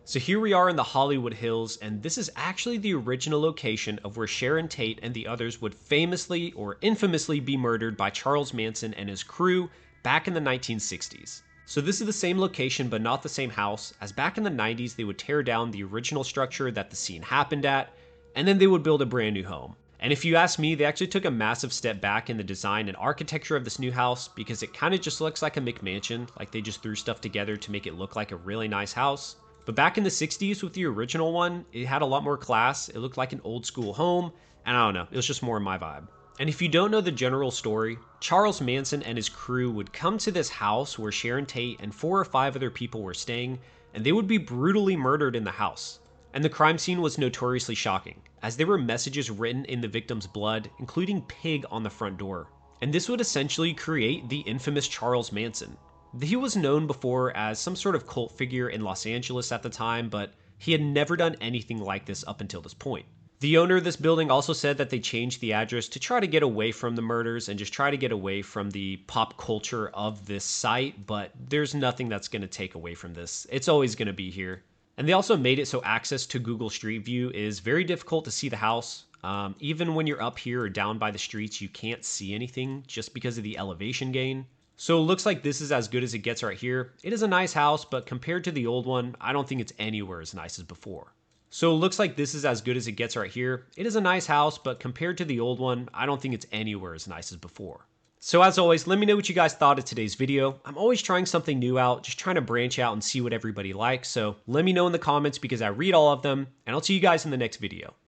So here we are in the Hollywood Hills, and this is actually the original location of where Sharon Tate and the others would famously or infamously be murdered by Charles Manson and his crew back in the 1960s. So this is the same location but not the same house, as back in the 90s they would tear down the original structure that the scene happened at, and then they would build a brand new home. And if you ask me, they actually took a massive step back in the design and architecture of this new house because it kind of just looks like a McMansion, like they just threw stuff together to make it look like a really nice house. But back in the 60s with the original one, it had a lot more class, it looked like an old school home, and I don't know, it was just more my vibe. And if you don't know the general story, Charles Manson and his crew would come to this house where Sharon Tate and 4 or 5 other people were staying, and they would be brutally murdered in the house. And the crime scene was notoriously shocking, as there were messages written in the victim's blood, including pig on the front door. And this would essentially create the infamous Charles Manson. He was known before as some sort of cult figure in Los Angeles at the time, but he had never done anything like this up until this point. The owner of this building also said that they changed the address to try to get away from the murders and just try to get away from the pop culture of this site, but there's nothing that's going to take away from this. It's always going to be here. And they also made it so access to Google Street View is very difficult to see the house. Even when you're up here or down by the streets, you can't see anything just because of the elevation gain. So it looks like this is as good as it gets right here. It is a nice house, but compared to the old one, I don't think it's anywhere as nice as before. So it looks like this is as good as it gets right here. It is a nice house, but compared to the old one, I don't think it's anywhere as nice as before. So as always, let me know what you guys thought of today's video. I'm always trying something new out, just trying to branch out and see what everybody likes. So let me know in the comments because I read all of them, and I'll see you guys in the next video.